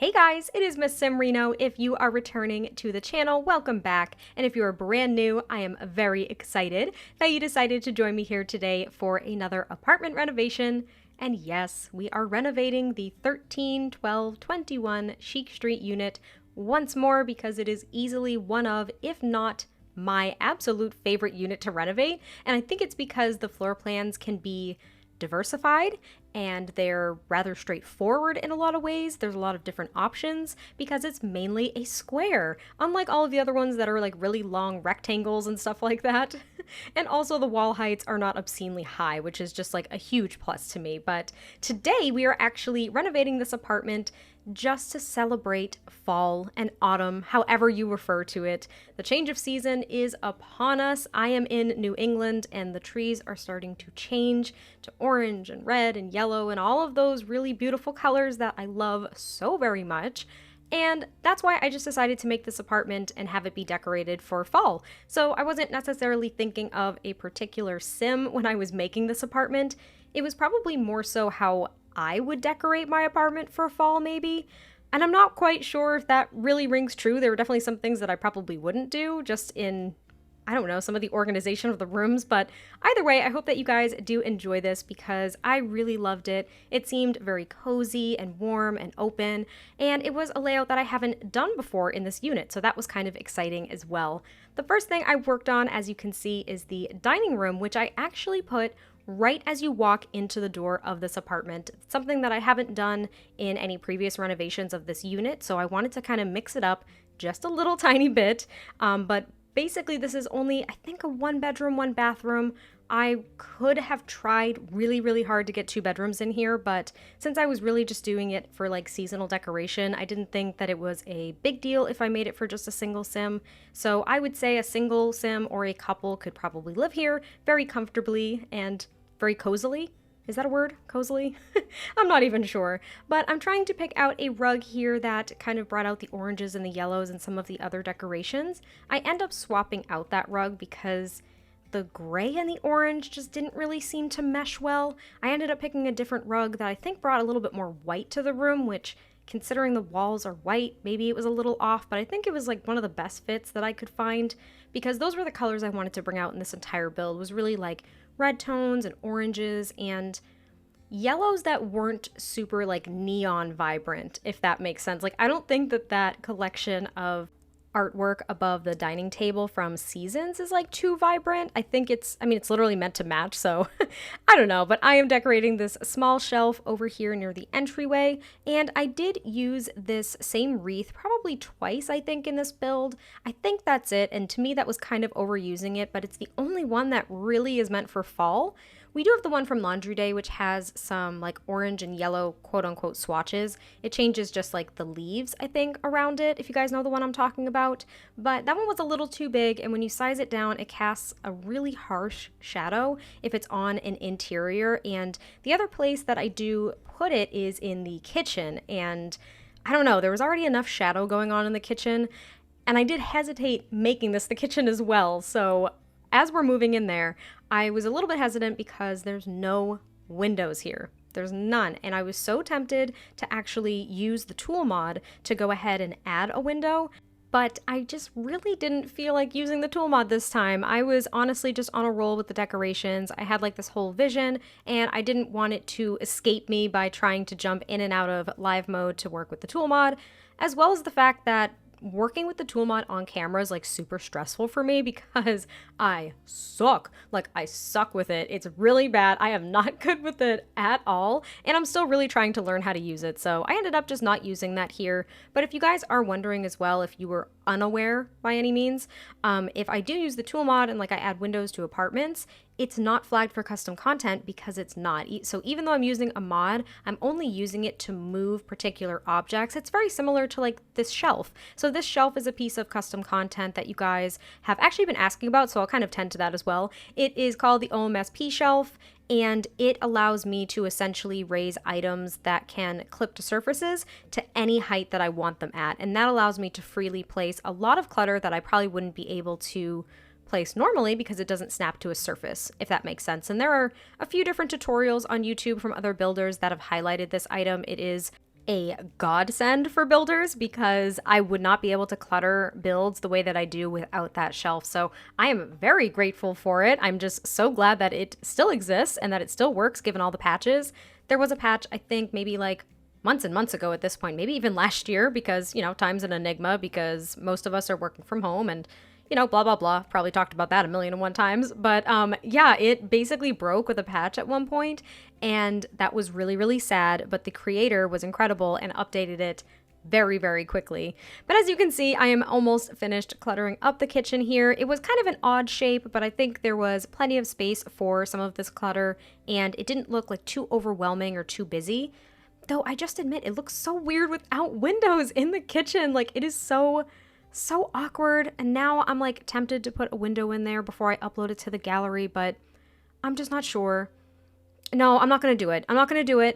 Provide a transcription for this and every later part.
Hey guys, it is MissSimReno. If you are returning to the channel, welcome back. And if you are brand new, I am very excited that you decided to join me here today for another apartment renovation. And yes, we are renovating the 131221 Chic Street unit once more because it is easily one of, if not my absolute favorite unit to renovate. And I think it's because the floor plans can be diversified and they're rather straightforward in a lot of ways. There's a lot of different options because it's mainly a square, unlike all of the other ones that are like really long rectangles and stuff like that. And also the wall heights are not obscenely high, which is just like a huge plus to me. But today we are actually renovating this apartment just to celebrate fall and autumn, however you refer to it. The change of season is upon us. I am in New England and the trees are starting to change to orange and red and yellow and all of those really beautiful colors that I love so very much. And that's why I just decided to make this apartment and have it be decorated for fall. So I wasn't necessarily thinking of a particular sim when I was making this apartment. It was probably more so how I would decorate my apartment for fall, maybe. And I'm not quite sure if that really rings true. There were definitely some things that I probably wouldn't do just in, I don't know, some of the organization of the rooms. But either way, I hope that you guys do enjoy this because I really loved it. It seemed very cozy and warm and open. And it was a layout that I haven't done before in this unit. So that was kind of exciting as well. The first thing I worked on, as you can see, is the dining room, which I actually put right as you walk into the door of this apartment. It's something that I haven't done in any previous renovations of this unit, so I wanted to kind of mix it up just a little tiny bit. But basically this is only, I think, a 1-bedroom, 1-bathroom. I could have tried really hard to get 2 bedrooms in here, but since I was really just doing it for like seasonal decoration, I didn't think that it was a big deal if I made it for just a single sim. So I would say a single sim or a couple could probably live here very comfortably and very cozily. Is that a word? Cozily? I'm not even sure. But I'm trying to pick out a rug here that kind of brought out the oranges and the yellows and some of the other decorations. I end up swapping out that rug because the gray and the orange just didn't really seem to mesh well. I ended up picking a different rug that I think brought a little bit more white to the room, which, considering the walls are white, maybe it was a little off, but I think it was like one of the best fits that I could find because those were the colors I wanted to bring out in this entire build. It was really like red tones and oranges and yellows that weren't super like neon vibrant, if that makes sense. Like, I don't think that that collection of artwork above the dining table from Seasons is like too vibrant. I think it's literally meant to match, so I don't know, but I am decorating this small shelf over here near the entryway, and I did use this same wreath probably twice, I think, in this build. I think that's it, and to me that was kind of overusing it, but it's the only one that really is meant for fall. We do have the one from Laundry Day, which has some like orange and yellow quote-unquote swatches. It changes just like the leaves, I think, around it, if you guys know the one I'm talking about. But that one was a little too big, and when you size it down, it casts a really harsh shadow if it's on an interior. And the other place that I do put it is in the kitchen, and I don't know, there was already enough shadow going on in the kitchen, and I did hesitate making this the kitchen as well. So as we're moving in there, I was a little bit hesitant because there's no windows here. There's none. And I was so tempted to actually use the tool mod to go ahead and add a window, but I just really didn't feel like using the tool mod this time. I was honestly just on a roll with the decorations. I had like this whole vision, and I didn't want it to escape me by trying to jump in and out of live mode to work with the tool mod, as well as the fact that working with the tool mod on camera is like super stressful for me because I suck. Like, I suck with it. It's really bad. I am not good with it at all, and I'm still really trying to learn how to use it. So I ended up just not using that here. But if you guys are wondering as well, if you were unaware by any means, if I do use the tool mod and like I add windows to apartments, it's not flagged for custom content because it's not. So even though I'm using a mod, I'm only using it to move particular objects. It's very similar to like this shelf. So this shelf is a piece of custom content that you guys have actually been asking about, so I'll kind of tend to that as well. It is called the OMSP shelf, and it allows me to essentially raise items that can clip to surfaces to any height that I want them at. And that allows me to freely place a lot of clutter that I probably wouldn't be able to place normally because it doesn't snap to a surface, if that makes sense. And there are a few different tutorials on YouTube from other builders that have highlighted this item. It is a godsend for builders because I would not be able to clutter builds the way that I do without that shelf. So I am very grateful for it. I'm just so glad that it still exists and that it still works given all the patches. There was a patch, I think maybe like months and months ago at this point, maybe even last year, because, time's an enigma because most of us are working from home and, blah, blah, blah. Probably talked about that a million and one times. But yeah, it basically broke with a patch at one point, and that was really, really sad. But the creator was incredible and updated it very, very quickly. But as you can see, I am almost finished cluttering up the kitchen here. It was kind of an odd shape, but I think there was plenty of space for some of this clutter, and it didn't look like too overwhelming or too busy. Though I just admit it looks so weird without windows in the kitchen. Like, it is so awkward. And now I'm like tempted to put a window in there before I upload it to the gallery, but I'm just not sure. No, I'm not going to do it.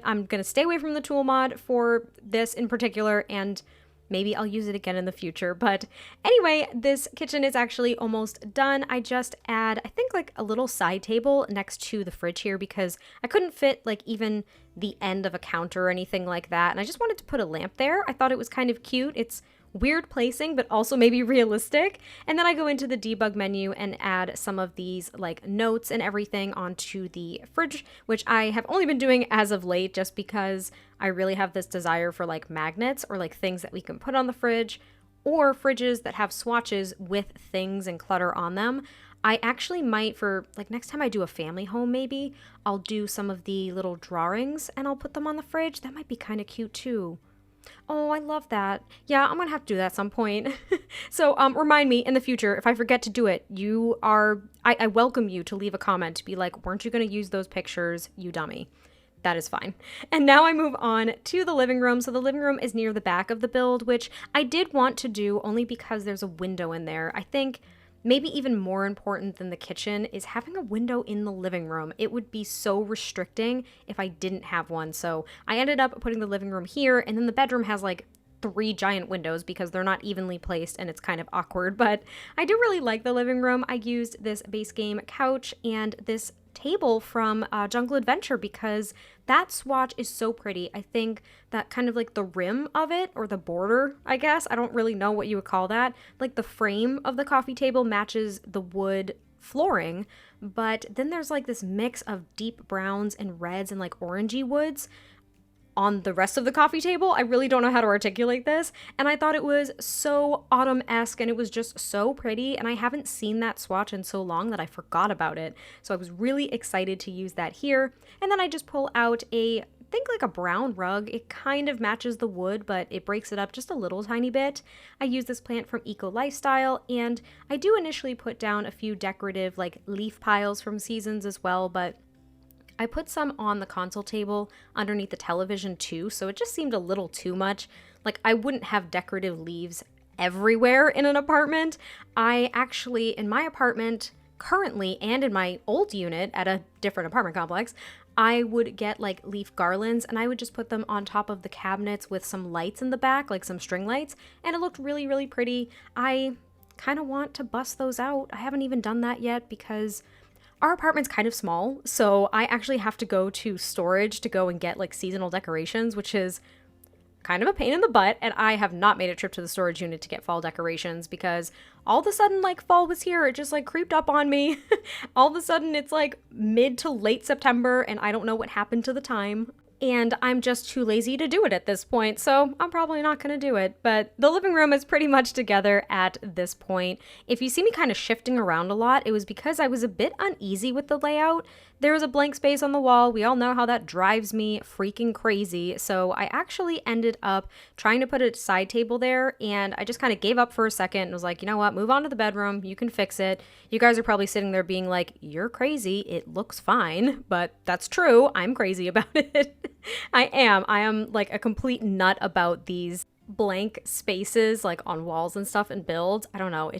I'm going to stay away from the tool mod for this in particular, and maybe I'll use it again in the future. But anyway, this kitchen is actually almost done. I just add, I think, like a little side table next to the fridge here because I couldn't fit like even the end of a counter or anything like that. And I just wanted to put a lamp there. I thought it was kind of cute. It's weird placing, but also maybe realistic. And then I go into the debug menu and add some of these like notes and everything onto the fridge, which I have only been doing as of late just because I really have this desire for like magnets or like things that we can put on the fridge, or fridges that have swatches with things and clutter on them. I actually might, for like next time I do a family home, maybe I'll do some of the little drawings and I'll put them on the fridge. That might be kind of cute too. Oh, I love that. Yeah, I'm gonna have to do that at some point. So remind me in the future if I forget to do it. I welcome you to leave a comment to be like, weren't you gonna use those pictures, you dummy? That is fine. And now I move on to the living room. So the living room is near the back of the build, which I did want to do only because there's a window in there. I think maybe even more important than the kitchen is having a window in the living room. It would be so restricting if I didn't have one. So I ended up putting the living room here, and then the bedroom has like 3 giant windows because they're not evenly placed and it's kind of awkward. But I do really like the living room. I used this base game couch and this table from Jungle Adventure because that swatch is so pretty. I think that kind of like the rim of it, or the border, I guess, I don't really know what you would call that, like the frame of the coffee table matches the wood flooring, but then there's like this mix of deep browns and reds and like orangey woods on the rest of the coffee table. I really don't know how to articulate this, and I thought it was so autumn-esque and it was just so pretty, and I haven't seen that swatch in so long that I forgot about it. So I was really excited to use that here. And then I just pull out I think like a brown rug. It kind of matches the wood, but it breaks it up just a little tiny bit. I use this plant from Eco Lifestyle, and I do initially put down a few decorative like leaf piles from Seasons as well, but I put some on the console table underneath the television too, so it just seemed a little too much. Like, I wouldn't have decorative leaves everywhere in an apartment. I actually, in my apartment currently and in my old unit at a different apartment complex, I would get like leaf garlands and I would just put them on top of the cabinets with some lights in the back, like some string lights, and it looked really, really pretty. I kind of want to bust those out. I haven't even done that yet because our apartment's kind of small, so I actually have to go to storage to go and get like seasonal decorations, which is kind of a pain in the butt, and I have not made a trip to the storage unit to get fall decorations because all of a sudden like fall was here. It just like creeped up on me. All of a sudden it's like mid to late September and I don't know what happened to the time. And I'm just too lazy to do it at this point, so I'm probably not going to do it. But the living room is pretty much together at this point. If you see me kind of shifting around a lot, it was because I was a bit uneasy with the layout. There was a blank space on the wall. We all know how that drives me freaking crazy. So I actually ended up trying to put a side table there, and I just kind of gave up for a second and was like, you know what, move on to the bedroom. You can fix it. You guys are probably sitting there being like, you're crazy. It looks fine. But that's true. I'm crazy about it. I am like a complete nut about these blank spaces like on walls and stuff and builds. I don't know.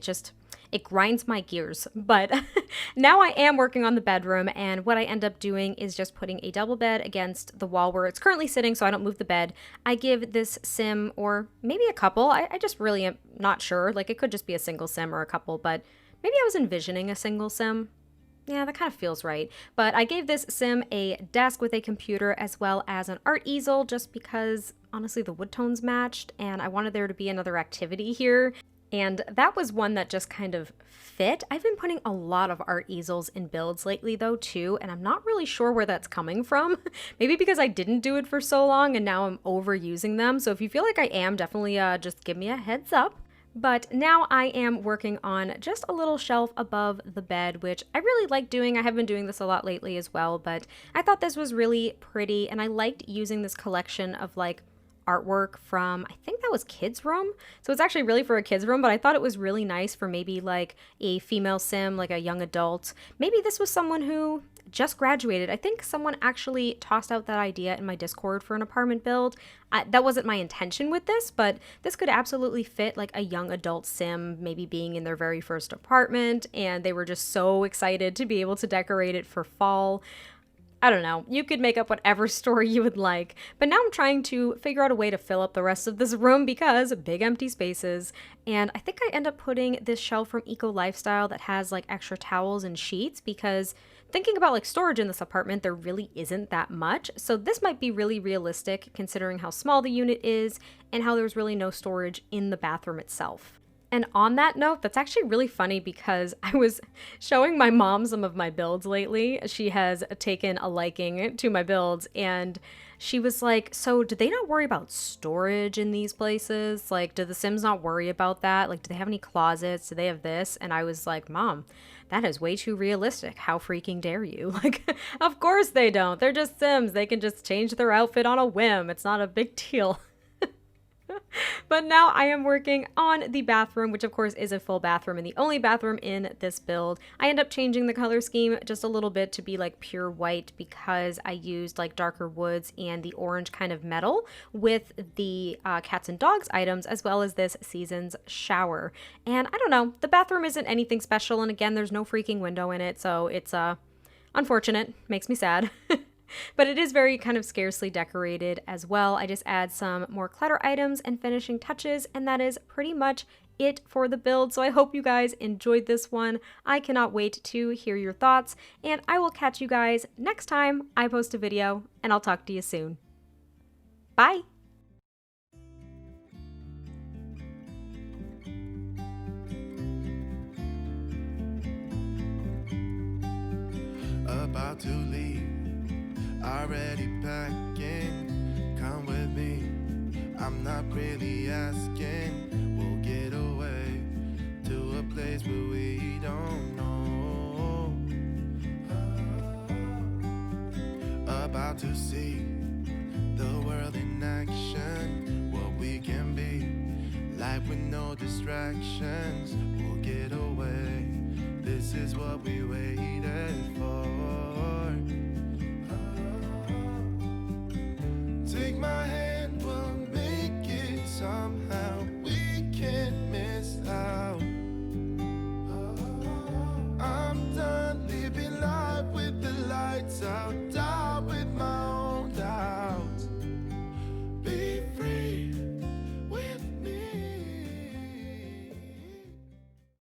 It grinds my gears. But now I am working on the bedroom, and what I end up doing is just putting a double bed against the wall where it's currently sitting so I don't move the bed. I give this sim, or maybe a couple, I just really am not sure. Like, it could just be a single sim or a couple, but maybe I was envisioning a single sim. Yeah, that kind of feels right. But I gave this sim a desk with a computer as well as an art easel just because honestly the wood tones matched and I wanted there to be another activity here. And that was one that just kind of fit. I've been putting a lot of art easels in builds lately though too, and I'm not really sure where that's coming from. Maybe because I didn't do it for so long and now I'm overusing them. So if you feel like I am, definitely just give me a heads up. But now I am working on just a little shelf above the bed, which I really like doing. I have been doing this a lot lately as well, but I thought this was really pretty and I liked using this collection of like artwork from, I think that was kids room. So it's actually really for a kids room, but I thought it was really nice for maybe like a female sim, like a young adult. Maybe this was someone who just graduated. I think someone actually tossed out that idea in my Discord for an apartment build. That wasn't my intention with this, but this could absolutely fit like a young adult sim, maybe being in their very first apartment, and they were just so excited to be able to decorate it for fall. I don't know, you could make up whatever story you would like, but now I'm trying to figure out a way to fill up the rest of this room because big empty spaces. And I think I end up putting this shelf from Eco Lifestyle that has like extra towels and sheets because thinking about like storage in this apartment, there really isn't that much. So this might be really realistic considering how small the unit is and how there's really no storage in the bathroom itself. And on that note, that's actually really funny because I was showing my mom some of my builds lately. She has taken a liking to my builds and she was like, so do they not worry about storage in these places? Like, do the Sims not worry about that? Like, do they have any closets? Do they have this? And I was like, Mom, that is way too realistic. How freaking dare you? Like, of course they don't. They're just Sims. They can just change their outfit on a whim. It's not a big deal. But now I am working on the bathroom, which of course is a full bathroom and the only bathroom in this build. I end up changing the color scheme just a little bit to be like pure white because I used like darker woods and the orange kind of metal with the cats and dogs items as well as this season's shower. And I don't know, the bathroom isn't anything special, and again, there's no freaking window in it, so it's unfortunate, makes me sad. But it is very kind of scarcely decorated as well. I just add some more clutter items and finishing touches, and that is pretty much it for the build. So I hope you guys enjoyed this one. I cannot wait to hear your thoughts, and I will catch you guys next time I post a video, and I'll talk to you soon. Bye! About to leave, already packing. Come with me, I'm not really asking. We'll get away to a place where we don't know. About to see the world in action, what we can be, life with no distractions. We'll get away, this is what we waited for.